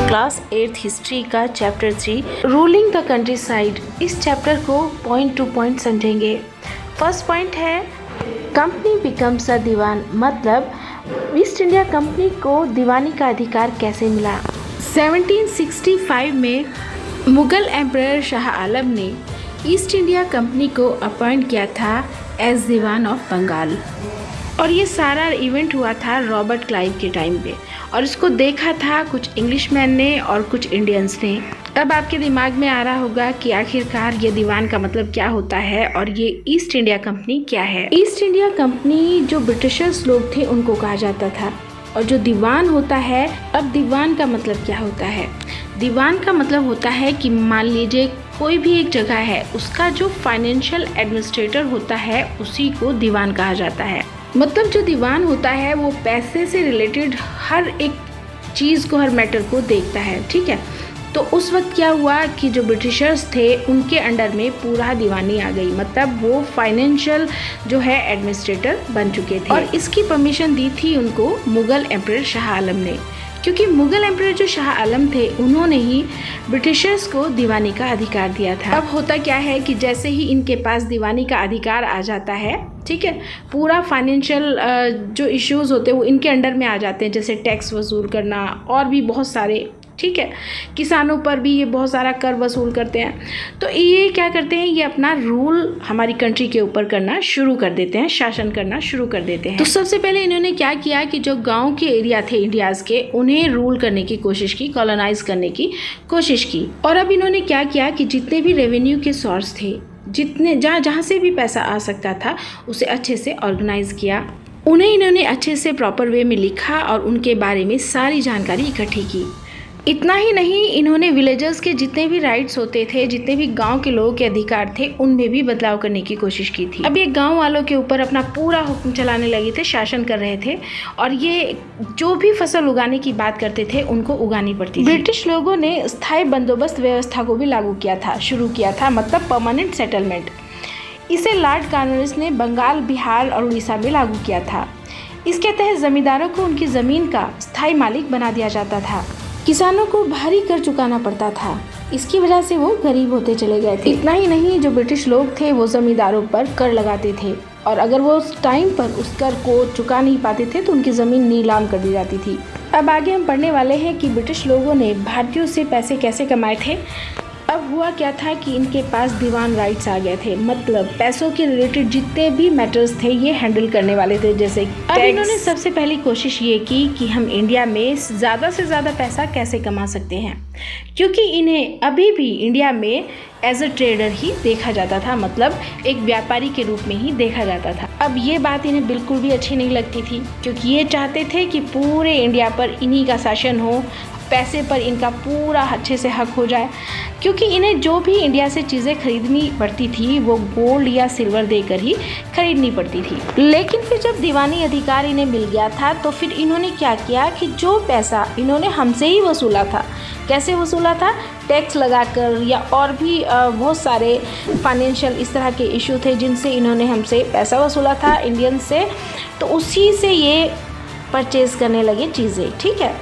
Class 8th history का chapter 3 ruling the country side. इस chapter को पॉइंट टू पॉइंट समझेंगे। फर्स्ट पॉइंट है कंपनी बिकम्स अ दीवान, मतलब ईस्ट इंडिया कंपनी को दीवानी का अधिकार कैसे मिला। 1765 में मुगल एम्परर शाह आलम ने ईस्ट इंडिया कंपनी को अपॉइंट किया था एज दीवान ऑफ बंगाल, और ये सारा इवेंट हुआ था रॉबर्ट क्लाइव के टाइम पे, और इसको देखा था कुछ इंग्लिशमैन ने और कुछ इंडियंस ने। अब आपके दिमाग में आ रहा होगा कि आखिरकार ये दीवान का मतलब क्या होता है और ये ईस्ट इंडिया कंपनी क्या है। ईस्ट इंडिया कंपनी जो ब्रिटिशर्स लोग थे उनको कहा जाता था, और जो दीवान होता है, अब दीवान का मतलब क्या होता है। दीवान का मतलब होता है कि मान लीजिए कोई भी एक जगह है, उसका जो फाइनेंशियल एडमिनिस्ट्रेटर होता है उसी को दीवान कहा जाता है। मतलब जो दीवान होता है वो पैसे से रिलेटेड हर एक चीज़ को, हर मैटर को देखता है, ठीक है। तो उस वक्त क्या हुआ कि जो ब्रिटिशर्स थे उनके अंडर में पूरा दीवानी आ गई, मतलब वो फाइनेंशियल जो है एडमिनिस्ट्रेटर बन चुके थे, और इसकी परमिशन दी थी उनको मुगल एम्परर शाह आलम ने, क्योंकि मुगल एम्परर जो शाह आलम थे उन्होंने ही ब्रिटिशर्स को दीवानी का अधिकार दिया था। अब होता क्या है कि जैसे ही इनके पास दीवानी का अधिकार आ जाता है, ठीक है, पूरा फाइनेंशियल जो इश्यूज होते हैं वो इनके अंडर में आ जाते हैं, जैसे टैक्स वसूल करना और भी बहुत सारे, ठीक है, किसानों पर भी ये बहुत सारा कर वसूल करते हैं। तो ये क्या करते हैं, ये अपना रूल हमारी कंट्री के ऊपर करना शुरू कर देते हैं, शासन करना शुरू कर देते हैं। तो सबसे पहले इन्होंने क्या किया कि जो गांव के एरिया थे इंडियाज़ के, उन्हें रूल करने की कोशिश की, कॉलोनाइज करने की कोशिश की। और अब इन्होंने क्या किया कि जितने भी रेवेन्यू के सोर्स थे, जितने जहाँ से भी पैसा आ सकता था, उसे अच्छे से ऑर्गेनाइज किया। उन्हें इन्होंने अच्छे से प्रॉपर वे में लिखा और उनके बारे में सारी जानकारी इकट्ठी की। इतना ही नहीं, इन्होंने विलेजर्स के जितने भी राइट्स होते थे, जितने भी गांव के लोगों के अधिकार थे, उनमें भी बदलाव करने की कोशिश की थी। अब ये गांव वालों के ऊपर अपना पूरा हुक्म चलाने लगे थे, शासन कर रहे थे, और ये जो भी फसल उगाने की बात करते थे उनको उगानी पड़ती थी। ब्रिटिश लोगों ने स्थायी बंदोबस्त व्यवस्था को भी लागू किया था, शुरू किया था, मतलब परमानेंट सेटलमेंट। इसे लॉर्ड कॉर्नवालिस ने बंगाल, बिहार और उड़ीसा में लागू किया था। इसके तहत जमींदारों को उनकी ज़मीन का स्थायी मालिक बना दिया जाता था। किसानों को भारी कर चुकाना पड़ता था, इसकी वजह से वो गरीब होते चले गए थे। इतना ही नहीं, जो ब्रिटिश लोग थे वो जमींदारों पर कर लगाते थे, और अगर वो उस टाइम पर उस कर को चुका नहीं पाते थे तो उनकी ज़मीन नीलाम कर दी जाती थी। अब आगे हम पढ़ने वाले हैं कि ब्रिटिश लोगों ने भारतीयों से पैसे कैसे कमाए थे। अब हुआ क्या था कि इनके पास दीवान राइट्स आ गए थे, मतलब पैसों के रिलेटेड जितने भी मैटर्स थे ये हैंडल करने वाले थे, जैसे अब इन्होंने सबसे पहली कोशिश ये की कि हम इंडिया में ज़्यादा से ज़्यादा पैसा कैसे कमा सकते हैं, क्योंकि इन्हें अभी भी इंडिया में एज अ ट्रेडर ही देखा जाता था, मतलब एक व्यापारी के रूप में ही देखा जाता था। अब ये बात इन्हें बिल्कुल भी अच्छी नहीं लगती थी, क्योंकि ये चाहते थे कि पूरे इंडिया पर इन्हीं का शासन हो, पैसे पर इनका पूरा अच्छे से हक हो जाए, क्योंकि इन्हें जो भी इंडिया से चीज़ें खरीदनी पड़ती थी वो गोल्ड या सिल्वर देकर ही खरीदनी पड़ती थी। लेकिन फिर जब दीवानी अधिकार इन्हें मिल गया था तो फिर इन्होंने क्या किया कि जो पैसा इन्होंने हमसे ही वसूला था, कैसे वसूला था, टैक्स लगाकर, या और भी बहुत सारे फाइनेंशियल इस तरह के इशू थे जिनसे इन्होंने हमसे पैसा वसूला था इंडियन से, तो उसी से ये परचेज़ करने लगे चीज़ें, ठीक है।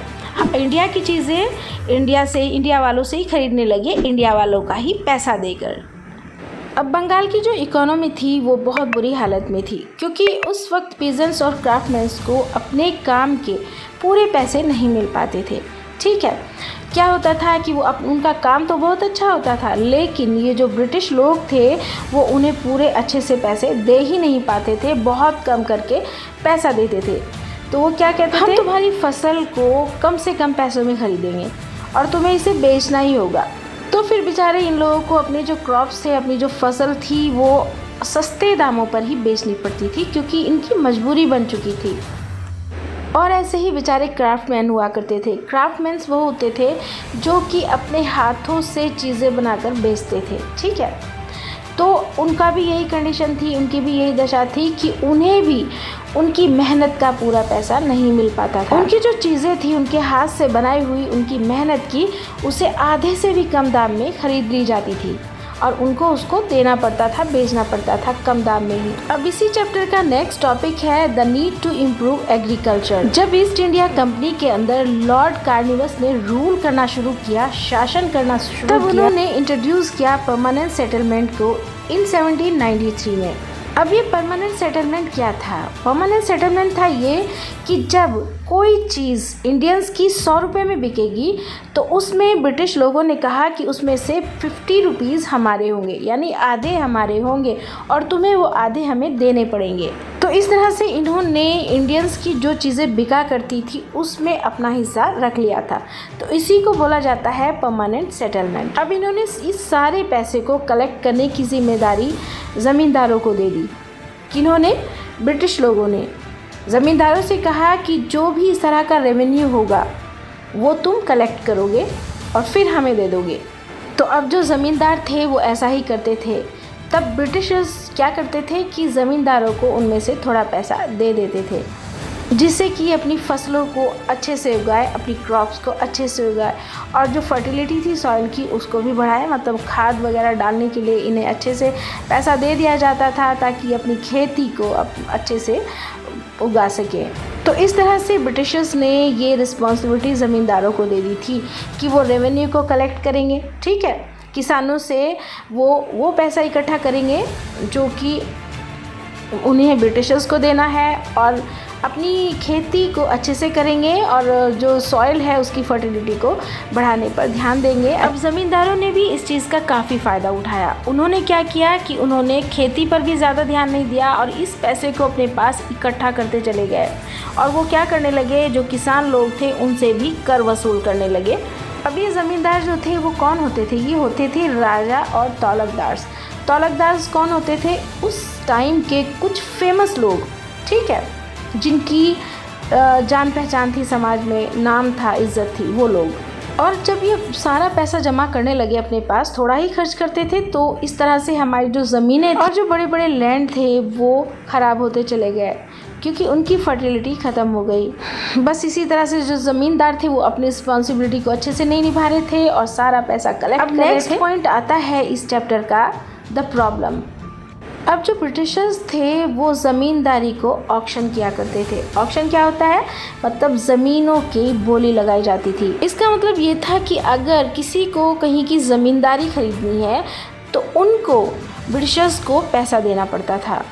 इंडिया की चीज़ें इंडिया वालों से ही खरीदने लगे, इंडिया वालों का ही पैसा देकर। अब बंगाल की जो इकोनॉमी थी वो बहुत बुरी हालत में थी, क्योंकि उस वक्त पीजेंट्स और क्राफ्टमैन्स को अपने काम के पूरे पैसे नहीं मिल पाते थे, ठीक है। क्या होता था कि वो उनका काम तो बहुत अच्छा होता था, लेकिन ये जो ब्रिटिश लोग थे वो उन्हें पूरे अच्छे से पैसे दे ही नहीं पाते थे, बहुत कम करके पैसा देते थे। तो वो क्या कहते थे, हम तुम्हारी फसल को कम से कम पैसों में खरीदेंगे और तुम्हें इसे बेचना ही होगा। तो फिर बेचारे इन लोगों को अपने जो क्रॉप्स थे, अपनी जो फसल थी, वो सस्ते दामों पर ही बेचनी पड़ती थी, क्योंकि इनकी मजबूरी बन चुकी थी। और ऐसे ही बेचारे क्राफ्टमैन हुआ करते थे। क्राफ्टमैन्स वो होते थे जो कि अपने हाथों से चीज़ें बनाकर बेचते थे, ठीक है। तो उनका भी यही कंडीशन थी, उनकी भी यही दशा थी कि उन्हें भी उनकी मेहनत का पूरा पैसा नहीं मिल पाता था। उनकी जो चीज़ें थी, उनके हाथ से बनाई हुई, उनकी मेहनत की, उसे आधे से भी कम दाम में खरीद ली जाती थी। और उनको उसको देना पड़ता था, बेचना पड़ता था कम दाम में ही। अब इसी चैप्टर का नेक्स्ट टॉपिक है the need to improve agriculture. जब ईस्ट इंडिया कंपनी के अंदर लॉर्ड कार्निवस ने रूल करना शुरू किया, शासन करना शुरू किया, तब उन्होंने इंट्रोड्यूस किया परमानेंट सेटलमेंट को इन 1793 में। अब ये परमानेंट सेटलमेंट क्या था? परमानेंट सेटलमेंट था ये कि जब कोई चीज़ इंडियंस की 100 रुपये में बिकेगी तो उसमें ब्रिटिश लोगों ने कहा कि उसमें से 50 रुपीज़ हमारे होंगे, यानी आधे हमारे होंगे और तुम्हें वो आधे हमें देने पड़ेंगे। तो इस तरह से इन्होंने इंडियंस की जो चीज़ें बिका करती थी उसमें अपना हिस्सा रख लिया था। तो इसी को बोला जाता है परमानेंट सेटलमेंट। अब इन्होंने इस सारे पैसे को कलेक्ट करने की जिम्मेदारी ज़मींदारों को दे दी। किन्होंने? ब्रिटिश लोगों ने ज़मींदारों से कहा कि जो भी इस तरह का रेवेन्यू होगा वो तुम कलेक्ट करोगे और फिर हमें दे दोगे। तो अब जो ज़मींदार थे वो ऐसा ही करते थे। तब ब्रिटिशर्स क्या करते थे कि ज़मींदारों को उनमें से थोड़ा पैसा दे देते थे, जिससे कि अपनी फसलों को अच्छे से उगाए, अपनी क्रॉप्स को अच्छे से उगाए और जो फर्टिलिटी थी सॉइल की उसको भी बढ़ाए। मतलब खाद वगैरह डालने के लिए इन्हें अच्छे से पैसा दे दिया जाता था ताकि अपनी खेती को अच्छे से उगा सके। तो इस तरह से ब्रिटिशर्स ने ये रिस्पॉन्सिबिलिटी ज़मींदारों को दे दी थी कि वो रेवेन्यू को कलेक्ट करेंगे, ठीक है, किसानों से वो पैसा इकट्ठा करेंगे जो कि उन्हें ब्रिटिशर्स को देना है और अपनी खेती को अच्छे से करेंगे और जो सॉइल है उसकी फर्टिलिटी को बढ़ाने पर ध्यान देंगे। अब ज़मींदारों ने भी इस चीज़ का काफ़ी फ़ायदा उठाया। उन्होंने क्या किया कि उन्होंने खेती पर भी ज़्यादा ध्यान नहीं दिया और इस पैसे को अपने पास इकट्ठा करते चले गए और वो क्या करने लगे, जो किसान लोग थे उनसे भी कर वसूल करने लगे। अब ये ज़मींदार जो थे वो कौन होते थे? ये होते थे राजा और तौलकदार्स। तौलकदार्स कौन होते थे? उस टाइम के कुछ फेमस लोग, ठीक है, जिनकी जान पहचान थी समाज में, नाम था, इज्जत थी, वो लोग। और जब ये सारा पैसा जमा करने लगे अपने पास, थोड़ा ही खर्च करते थे, तो इस तरह से हमारी जो ज़मीनें और जो बड़े बड़े लैंड थे वो ख़राब होते चले गए क्योंकि उनकी फर्टिलिटी ख़त्म हो गई। बस इसी तरह से जो ज़मींदार थे वो अपनी रिस्पॉन्सिबिलिटी को अच्छे से नहीं निभा रहे थे और सारा पैसा कलेक्ट कर रहे थे। अब नेक्स्ट पॉइंट आता है इस चैप्टर का, द प्रॉब्लम। अब जो ब्रिटिशर्स थे वो ज़मींदारी को ऑक्शन किया करते थे। ऑक्शन क्या होता है? मतलब ज़मीनों की बोली लगाई जाती थी। इसका मतलब ये था कि अगर किसी को कहीं की ज़मींदारी खरीदनी है तो उनको ब्रिटिशर्स को पैसा देना पड़ता था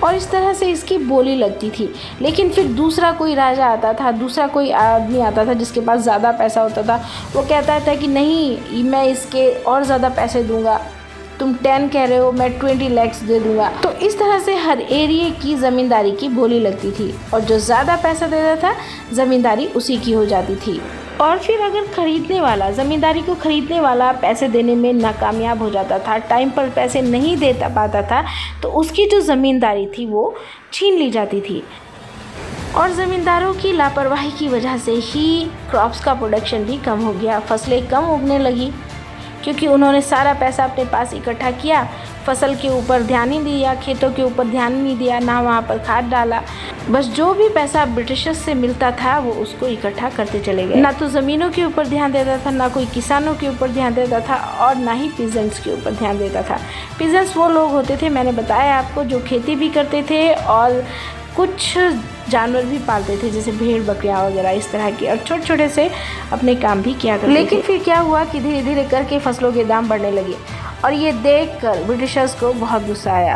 और इस तरह से इसकी बोली लगती थी। लेकिन फिर दूसरा कोई राजा आता था, दूसरा कोई आदमी आता था जिसके पास ज़्यादा पैसा होता था, वो कहता था कि नहीं, मैं इसके और ज़्यादा पैसे दूंगा, तुम 10 कह रहे हो, मैं 20 लाख दे दूंगा। तो इस तरह से हर एरिया की ज़मींदारी की बोली लगती थी और जो ज़्यादा पैसा देता था ज़मींदारी उसी की हो जाती थी। और फिर अगर ख़रीदने वाला, ज़मींदारी को ख़रीदने वाला पैसे देने में नाकामयाब हो जाता था, टाइम पर पैसे नहीं दे पाता था, तो उसकी जो ज़मींदारी थी वो छीन ली जाती थी। और ज़मींदारों की लापरवाही की वजह से ही क्रॉप्स का प्रोडक्शन भी कम हो गया, फसलें कम उगने लगी क्योंकि उन्होंने सारा पैसा अपने पास इकट्ठा किया, फसल के ऊपर ध्यान ही दिया, खेतों के ऊपर ध्यान नहीं दिया, ना वहाँ पर खाद डाला। बस जो भी पैसा ब्रिटिशर्स से मिलता था वो उसको इकट्ठा करते चले गए। ना तो ज़मीनों के ऊपर ध्यान देता था, ना कोई किसानों के ऊपर ध्यान देता था और ना ही पीजेंट्स के ऊपर ध्यान देता था। पीजेंट्स वो लोग होते थे, मैंने बताया आपको, जो खेती भी करते थे और कुछ जानवर भी पालते थे जैसे भेड़ बकरियाँ वगैरह इस तरह की, और छोटे छोटे से अपने काम भी किया करते थे। लेकिन फिर क्या हुआ कि धीरे धीरे करके फसलों के दाम बढ़ने लगे और ये देखकर ब्रिटिशर्स को बहुत गुस्सा आया।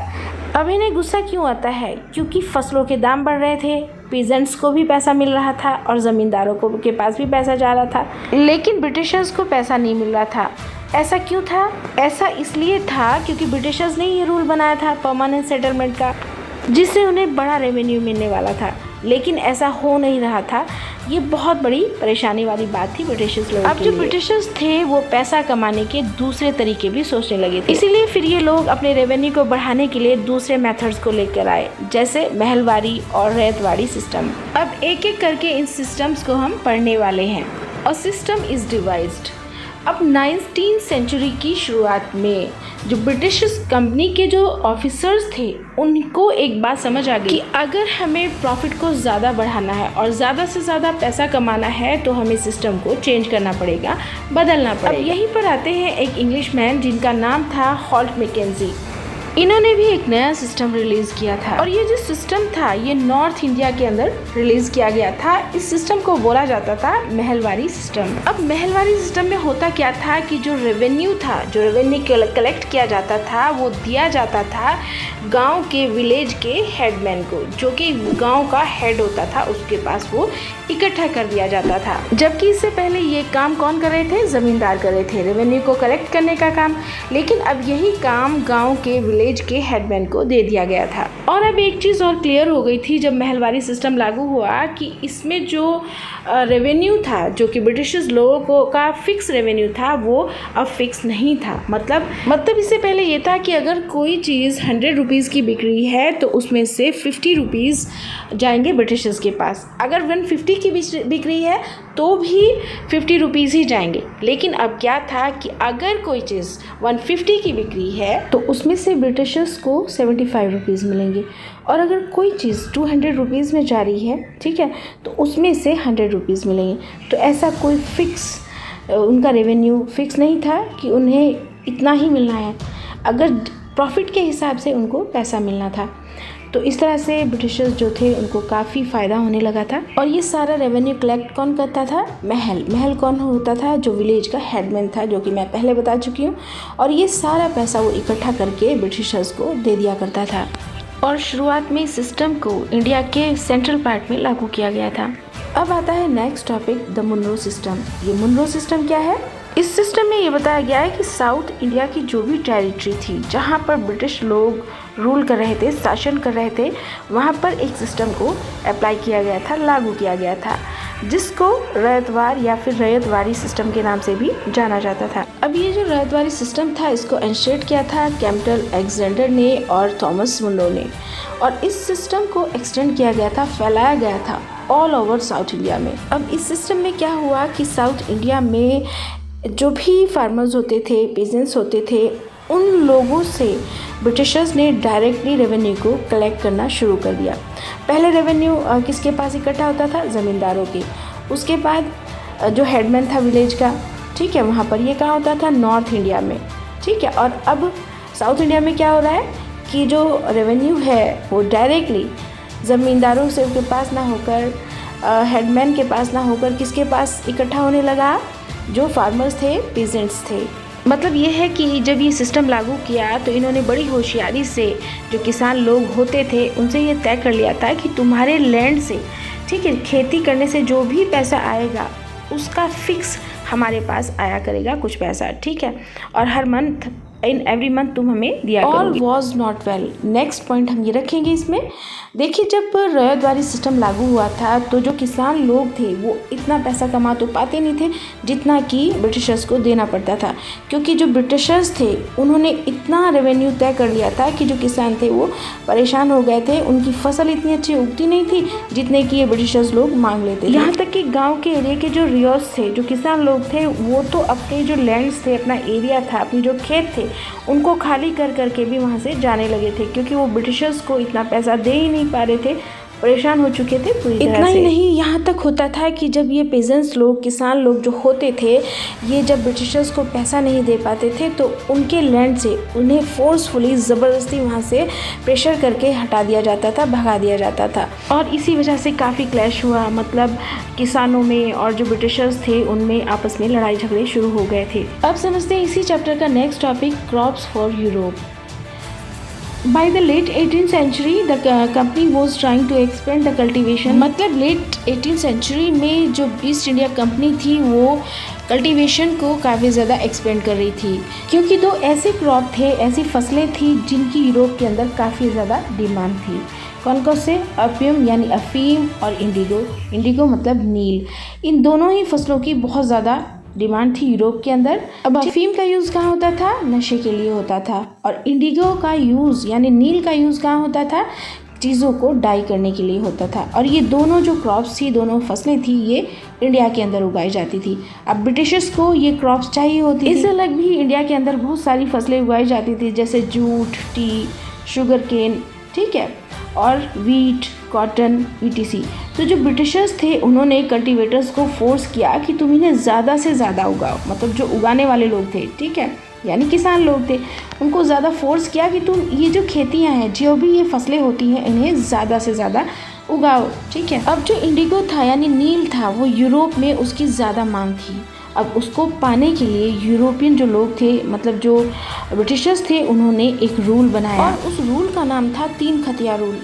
अब इन्हें गुस्सा क्यों आता है? क्योंकि फसलों के दाम बढ़ रहे थे, पीजेंट्स को भी पैसा मिल रहा था और ज़मींदारों को के पास भी पैसा जा रहा था, लेकिन ब्रिटिशर्स को पैसा नहीं मिल रहा था। ऐसा क्यों था? ऐसा इसलिए था क्योंकि ब्रिटिशर्स ने ये रूल बनाया था परमानेंट सेटलमेंट का, जिससे उन्हें बड़ा रेवेन्यू मिलने वाला था, लेकिन ऐसा हो नहीं रहा था। ये बहुत बड़ी परेशानी वाली बात थी ब्रिटिशर्स लोगों के लिए। अब जो ब्रिटिशर्स थे वो पैसा कमाने के दूसरे तरीके भी सोचने लगे थे, इसीलिए फिर ये लोग अपने रेवेन्यू को बढ़ाने के लिए दूसरे मेथड्स को लेकर आए, जैसे महलवारी और रैयतवाड़ी सिस्टम। अब एक एक करके इन सिस्टम्स को हम पढ़ने वाले हैं। और सिस्टम इज डिवाइज्ड। अब 19th सेंचुरी की शुरुआत में जो ब्रिटिश कंपनी के जो ऑफिसर्स थे उनको एक बात समझ आ गई कि अगर हमें प्रॉफिट को ज़्यादा बढ़ाना है और ज़्यादा से ज़्यादा पैसा कमाना है तो हमें सिस्टम को चेंज करना पड़ेगा, बदलना पड़ेगा। अब यहीं पर आते हैं एक इंग्लिशमैन जिनका नाम था हॉल्ट मैकेंजी। इन्होंने भी एक नया सिस्टम रिलीज़ किया था और ये जो सिस्टम था ये नॉर्थ इंडिया के अंदर रिलीज़ किया गया था। इस सिस्टम को बोला जाता था महलवारी सिस्टम। अब महलवारी सिस्टम में होता क्या था कि जो रेवेन्यू था, जो रेवेन्यू कलेक्ट किया जाता था वो दिया जाता था गांव के विलेज के हेडमैन को, जो कि गांव का हेड होता था, उसके पास वो इकट्ठा कर दिया जाता था। जबकि इससे पहले ये काम कौन कर रहे थे? ज़मींदार कर रहे थे, रेवेन्यू को कलेक्ट करने का काम। लेकिन अब यही काम गांव के विलेज के हेडमैन को दे दिया गया था। और अब एक चीज़ और क्लियर हो गई थी जब महलवारी सिस्टम लागू हुआ कि इसमें जो रेवेन्यू था, जो कि ब्रिटिशर्स लोगों को का फिक्स रेवेन्यू था, वो अब फिक्स नहीं था। मतलब इससे पहले ये था कि अगर कोई चीज़ 100 रुपीज़ की बिक रही है तो उसमें से 50 रुपीज़ जाएंगे ब्रिटिशर्स के पास। अगर 150 की बिक रही है तो भी 50 रुपीज़ ही जाएंगे। लेकिन अब क्या था कि अगर कोई चीज़ 150 की बिक रही है तो उसमें से ब्रिटिशर्स को 75 रुपीज़ मिलेंगे, और अगर कोई चीज़ 200 रुपीज़ में जा रही है, ठीक है, तो उसमें से 100 रुपीज़ मिलेंगे। तो ऐसा कोई फिक्स उनका रेवेन्यू फिक्स नहीं था कि उन्हें इतना ही मिलना है, अगर प्रॉफिट के हिसाब से उनको पैसा मिलना था। तो इस तरह से ब्रिटिशर्स जो थे उनको काफ़ी फ़ायदा होने लगा था। और ये सारा रेवेन्यू कलेक्ट कौन करता था? महल कौन होता था? जो विलेज का हेडमैन था, जो कि मैं पहले बता चुकी हूँ। और ये सारा पैसा वो इकट्ठा करके ब्रिटिशर्स को दे दिया करता था। और शुरुआत में इस सिस्टम को इंडिया के सेंट्रल पार्ट में लागू किया गया था। अब आता है next topic, the Munro system. ये मुनरो सिस्टम क्या है? इस सिस्टम में ये बताया गया है कि साउथ इंडिया की जो भी टेरिटरी थी जहाँ पर ब्रिटिश लोग रूल कर रहे थे, शासन कर रहे थे, वहाँ पर एक सिस्टम को अप्लाई किया गया था, लागू किया गया था, जिसको रैयतवार या फिर रैयतवारी सिस्टम के नाम से भी जाना जाता था। अब ये जो रैयतवारी सिस्टम था इसको इनिशिएट किया था कैप्टन अलेक्जेंडर ने और थॉमस मुनरो ने। और इस सिस्टम को एक्सटेंड किया गया था, फैलाया गया था ऑल ओवर साउथ इंडिया में। अब इस सिस्टम में क्या हुआ कि साउथ इंडिया में जो भी फार्मर्स होते थे, पेजेंट्स होते थे, उन लोगों से ब्रिटिशर्स ने डायरेक्टली रेवेन्यू को कलेक्ट करना शुरू कर दिया। पहले रेवेन्यू किसके पास इकट्ठा होता था? ज़मींदारों के। उसके बाद जो हेडमैन था विलेज का, ठीक है, वहाँ पर ये कहाँ होता था? नॉर्थ इंडिया में, ठीक है। और अब साउथ इंडिया में क्या हो रहा है कि जो रेवेन्यू है वो डायरेक्टली ज़मींदारों से के पास ना होकर, हेडमैन के पास ना होकर, किसके पास इकट्ठा होने लगा? जो फार्मर्स थे, पीजेंट्स थे। मतलब ये है कि जब ये सिस्टम लागू किया तो इन्होंने बड़ी होशियारी से जो किसान लोग होते थे उनसे ये तय कर लिया था कि तुम्हारे लैंड से, ठीक है, खेती करने से जो भी पैसा आएगा उसका फिक्स हमारे पास आया करेगा कुछ पैसा, ठीक है, और हर मंथ इन एवरी मंथ तुम हमें दिया करोगे। All was not well. Next point हम ये रखेंगे इसमें। देखिए, जब रैयतवारी सिस्टम लागू हुआ था तो जो किसान लोग थे वो इतना पैसा कमा तो पाते नहीं थे जितना कि ब्रिटिशर्स को देना पड़ता था, क्योंकि जो ब्रिटिशर्स थे उन्होंने इतना रेवेन्यू तय कर लिया था कि जो किसान थे वो परेशान हो गए थे। उनकी फसल इतनी अच्छी उगती नहीं थी जितने कि ये ब्रिटिशर्स लोग मांग लेते थे। यहाँ तक कि गाँव के एरिया के जो रियोस थे, जो किसान लोग थे, वो तो अपने जो लैंड्स थे, अपना एरिया था, अपने जो खेत थे, उनको खाली कर करके भी वहाँ से जाने लगे थे, क्योंकि वो ब्रिटिशर्स को इतना पैसा दे ही नहीं पा रहे थे, परेशान हो चुके थे पूरी तरह से। इतना ही नहीं, यहाँ तक होता था कि जब ये पेजेंट्स लोग, किसान लोग जो होते थे, ये जब ब्रिटिशर्स को पैसा नहीं दे पाते थे तो उनके लैंड से उन्हें फोर्सफुली ज़बरदस्ती वहाँ से प्रेशर करके हटा दिया जाता था, भगा दिया जाता था। और इसी वजह से काफ़ी क्लैश हुआ, मतलब किसानों में और जो ब्रिटिशर्स थे उनमें आपस में लड़ाई झगड़े शुरू हो गए थे। अब समझते हैं इसी चैप्टर का next topic, crops for Europe. By the late 18th century, the company was trying to expand the cultivation. मतलब लेट 18th century में जो ईस्ट इंडिया कंपनी थी वो कल्टीवेशन को काफ़ी ज़्यादा एक्सपेंड कर रही थी, क्योंकि दो ऐसे क्रॉप थे, ऐसी फसलें थी जिनकी यूरोप के अंदर काफ़ी ज़्यादा डिमांड थी। कौन कौन से? अफीम यानी अफीम और इंडिगो। इंडिगो मतलब नील। इन दोनों ही फसलों की बहुत ज़्यादा डिमांड थी यूरोप के अंदर। अब अफीम का यूज़ कहाँ होता था? नशे के लिए होता था। और इंडिगो का यूज़ यानी नील का यूज़ कहाँ होता था? चीज़ों को डाई करने के लिए होता था। और ये दोनों जो क्रॉप्स थी, दोनों फसलें थी, ये इंडिया के अंदर उगाई जाती थी। अब ब्रिटिशर्स को ये क्रॉप्स चाहिए होती थी। इससे अलग भी इंडिया के अंदर बहुत सारी फसलें उगाई जाती थी, जैसे जूट, टी, शुगर केन, ठीक है, और वीट, कॉटन, ईटीसी। तो जो ब्रिटिशर्स थे उन्होंने कल्टीवेटर्स को फोर्स किया कि तुम इन्हें ज़्यादा से ज़्यादा उगाओ। मतलब जो उगाने वाले लोग थे, ठीक है, यानी किसान लोग थे, उनको ज़्यादा फोर्स किया कि तुम ये जो खेतियाँ हैं, जो भी ये फसलें होती हैं, इन्हें ज़्यादा से ज़्यादा उगाओ, ठीक है। अब जो इंडिगो था यानी नील था, वो यूरोप में उसकी ज़्यादा मांग थी। अब उसको पाने के लिए यूरोपियन जो लोग थे, मतलब जो ब्रिटिशर्स थे, उन्होंने एक रूल बनाया और उस रूल का नाम था 3 खतिया रूल।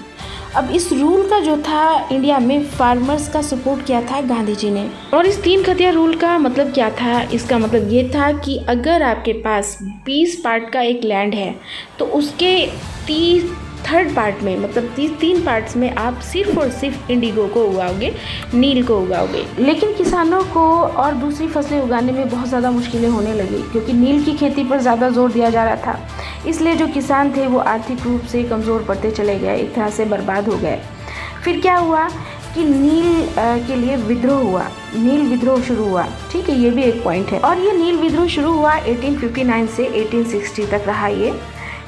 अब इस रूल का जो था इंडिया में फार्मर्स का सपोर्ट किया था गांधी जी ने। और इस 3 खतिया रूल का मतलब क्या था? इसका मतलब ये था कि अगर आपके पास 20 पार्ट का एक लैंड है तो उसके 3 पार्ट में, मतलब 3 पार्ट्स में आप सिर्फ और सिर्फ इंडिगो को उगाओगे, नील को उगाओगे। लेकिन किसानों को और दूसरी फसलें उगाने में बहुत ज़्यादा मुश्किलें होने लगी, क्योंकि नील की खेती पर ज़्यादा जोर दिया जा रहा था। इसलिए जो किसान थे वो आर्थिक रूप से कमज़ोर पड़ते चले गए, एक तरह से बर्बाद हो गए। फिर क्या हुआ कि नील के लिए विद्रोह हुआ, नील विद्रोह शुरू हुआ, ठीक है, ये भी एक पॉइंट है। और ये नील विद्रोह शुरू हुआ 1859 से 1860 तक रहा। ये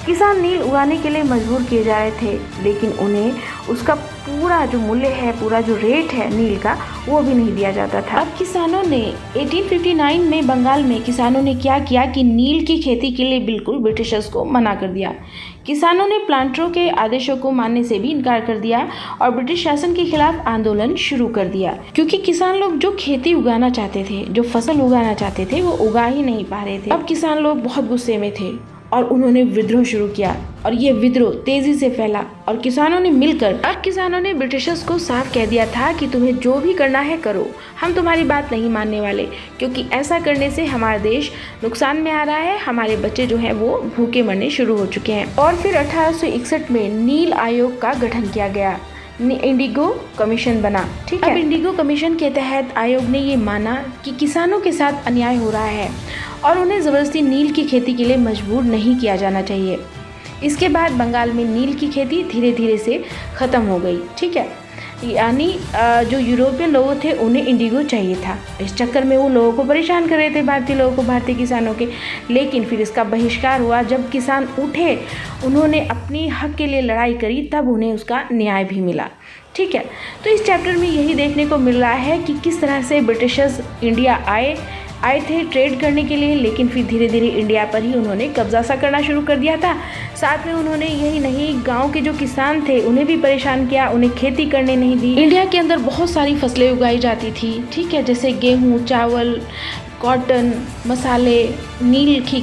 किसान नील उगाने के लिए मजबूर किए जा रहे थे, लेकिन उन्हें उसका पूरा जो मूल्य है, पूरा जो रेट है नील का, वो भी नहीं दिया जाता था। अब किसानों ने 1859 में बंगाल में किसानों ने क्या किया कि नील की खेती के लिए बिल्कुल ब्रिटिशर्स को मना कर दिया। किसानों ने प्लांटरों के आदेशों को मानने से भी इनकार कर दिया और ब्रिटिश शासन के खिलाफ आंदोलन शुरू कर दिया, क्योंकि किसान लोग जो खेती उगाना चाहते थे, जो फसल उगाना चाहते थे, वो उगा ही नहीं पा रहे थे। अब किसान लोग बहुत गुस्से में थे और उन्होंने विद्रोह शुरू किया और ये विद्रोह तेजी से फैला और किसानों ने मिलकर, अब किसानों ने ब्रिटिशर्स को साफ कह दिया था कि तुम्हें जो भी करना है करो, हम तुम्हारी बात नहीं मानने वाले, क्योंकि ऐसा करने से हमारा देश नुकसान में आ रहा है, हमारे बच्चे जो हैं वो भूखे मरने शुरू हो चुके हैं। और फिर 1861 में नील आयोग का गठन किया गया, इंडिगो कमीशन बना, ठीक है। अब इंडिगो कमीशन के तहत आयोग ने ये माना कि किसानों के साथ अन्याय हो रहा है और उन्हें ज़बरदस्ती नील की खेती के लिए मजबूर नहीं किया जाना चाहिए। इसके बाद बंगाल में नील की खेती धीरे धीरे से ख़त्म हो गई, ठीक है। यानी जो यूरोपियन लोग थे उन्हें इंडिगो चाहिए था, इस चक्कर में वो लोगों को परेशान कर रहे थे, भारतीय लोगों को, भारतीय किसानों के। लेकिन फिर इसका बहिष्कार हुआ, जब किसान उठे, उन्होंने अपनी हक के लिए लड़ाई करी, तब उन्हें उसका न्याय भी मिला, ठीक है। तो इस चैप्टर में यही देखने को मिल रहा है कि किस तरह से ब्रिटिशर्स इंडिया आए थे ट्रेड करने के लिए, लेकिन फिर धीरे धीरे इंडिया पर ही उन्होंने कब्जा सा करना शुरू कर दिया था। साथ में उन्होंने यही नहीं, गांव के जो किसान थे उन्हें भी परेशान किया, उन्हें खेती करने नहीं दी। इंडिया के अंदर बहुत सारी फसलें उगाई जाती थी, ठीक है, जैसे गेहूँ, चावल, कॉटन, मसाले, नील की